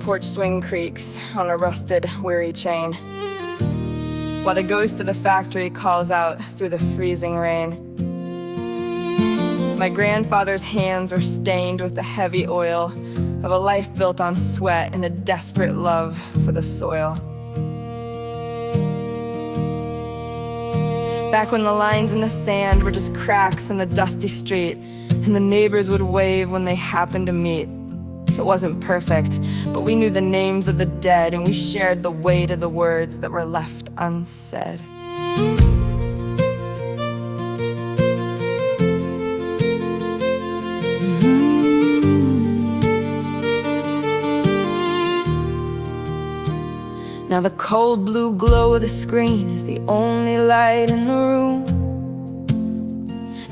porch swing creaks on a rusted, weary chain, while the ghost of the factory calls out through the freezing rain. My grandfather's hands were stained with the heavy oil of a life built on sweat and a desperate love for the soil. Back when the lines in the sand were just cracks in the dusty street, and the neighbors would wave when they happened to meet. It wasn't perfect, but we knew the names of the dead, and we shared the weight of the words that were left unsaid. Now the cold blue glow of the screen is the only light in the room,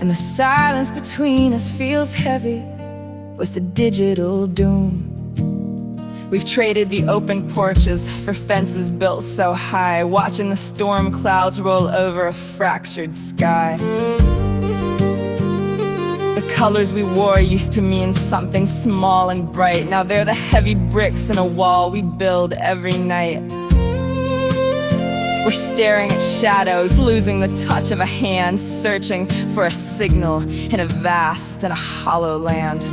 and the silence between us feels heavy with the digital doom. We've traded the open porches for fences built so high, watching the storm clouds roll over a fractured sky. The colors we wore used to mean something small and bright. Now they're the heavy bricks in a wall we build every night. We're staring at shadows, losing the touch of a hand, searching for a signal in a vast and a hollow land.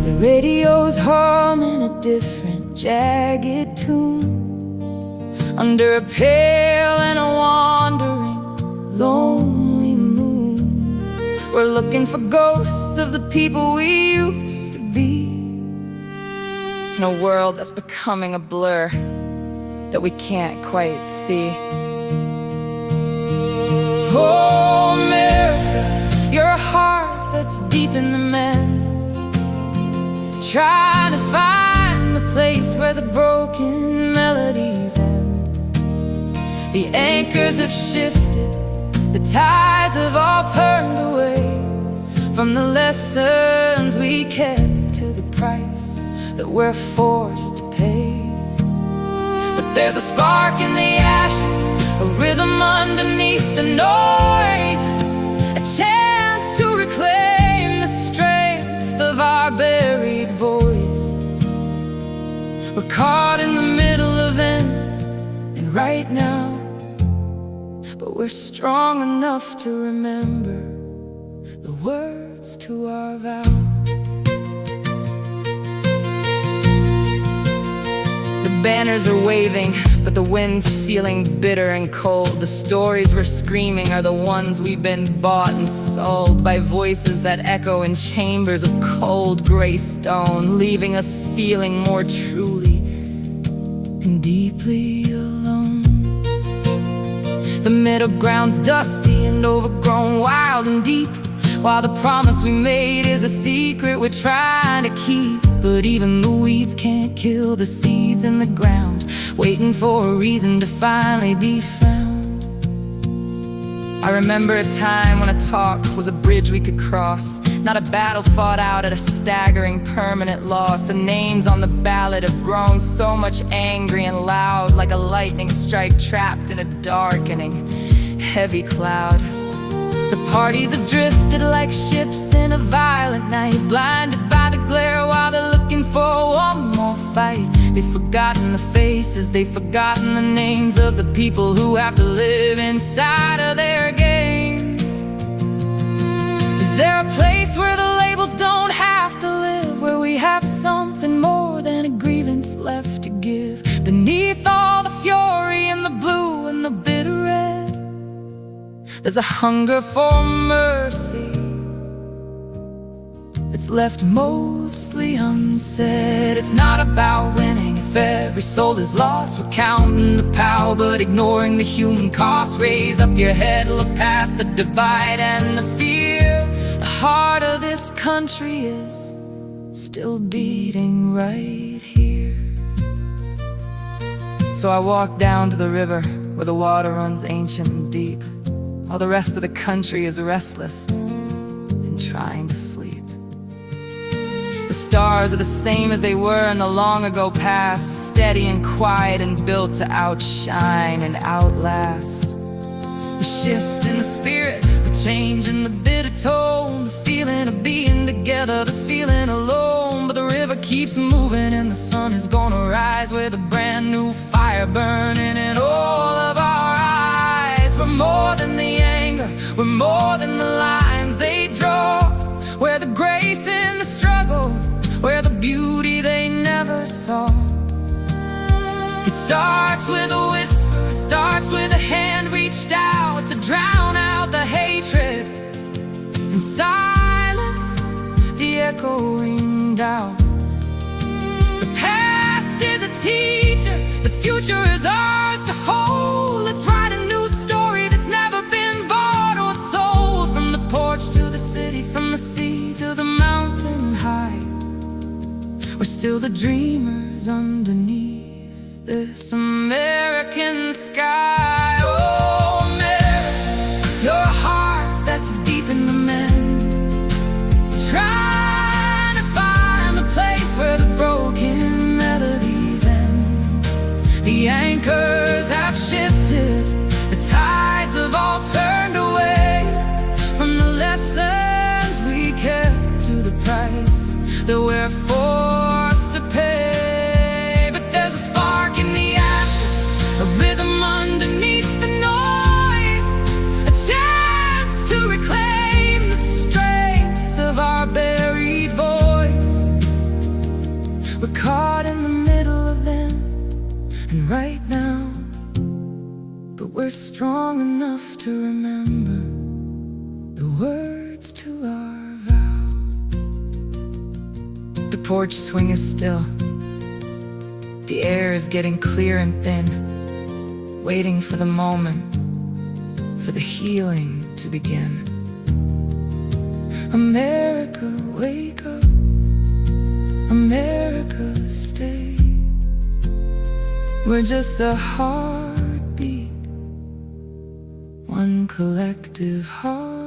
The radio's humming a different, jagged tune under a pale and a wandering, lonely moon. We're looking for ghosts of the people we used to be, in a world that's becoming a blur that we can't quite see. Oh, America, you're a heart that's deep in the mend, trying to find the place where the broken melodies end. The anchors have shifted, the tides have all turned away from the lessons we kept to the price that we're forced to pay. But there's a spark in the ashes, a rhythm underneath the noise, a chance to reclaim the strength of our buried voice. We're caught in the middle of then and right now, but we're strong enough to remember the words to our vow. The banners are waving, but the wind's feeling bitter and cold. The stories we're screaming are the ones we've been bought and sold by voices that echo in chambers of cold gray stone, leaving us feeling more truly and deeply alone. The middle ground's dusty and overgrown, wild and deep, while the promise we made is a secret we're trying to keep. But even the weeds can't kill the seeds in the ground, waiting for a reason to finally be found. I remember a time when a talk was a bridge we could cross, not a battle fought out at a staggering permanent loss. The names on the ballot have grown so much angry and loud, like a lightning strike trapped in a darkening, heavy cloud. The parties have drifted like ships in a violent night, blinded by the glare while they're looking for one more fight. They've forgotten the faces, they've forgotten the names of the people who have to live inside of their games. Is there a place where the labels don't have to live, where we have something more than a grievance left to give? Beneath all the fury and the blue and the bitter red, there's a hunger for mercy that's left mostly unsaid. It's not about winning. If every soul is lost, we're counting the power but ignoring the human cost. Raise up your head, look past the divide and the fear. The heart of this country is still beating right here. So I walk down to the river where the water runs ancient and deep, while the rest of the country is restless and trying to sleep. The stars are the same as they were in the long ago past, steady and quiet and built to outshine and outlast. The shift in the spirit, the change in the bitter tone, the feeling of being together, the feeling alone. But the river keeps moving and the sun is gonna rise with a brand new fire burning in all of our eyes. We're more than the anger, we're more than the lines they draw. We're the grace in the struggle, we're the beauty they never saw. It starts with a whisper, it starts with a hand reached out to drown out the hatred and silence the echoing doubt. The past is a teacher, the future is ours to hold. Let's write a new story that's never been bought or sold. From the porch to the city, from the sea to the mountain high, we're still the dreamers underneath this American sky. Oh, America, your heart that's deep in the men, trying to find the place where the broken melodies end. The anchors have shifted, the tides have all turned away from the lessons we kept to the price that we're forced to pay. But there's a spark in the ashes, a rhythm underneath the noise, a chance to reclaim the strength of our buried voice. We're caught in the middle of them and right now, but we're strong enough to remember the words to our vow. The porch swing is still, the air is getting clear and thin, waiting for the moment, for the healing to begin. America, wake up, America, stay. We're just a heartbeat, one collective heart.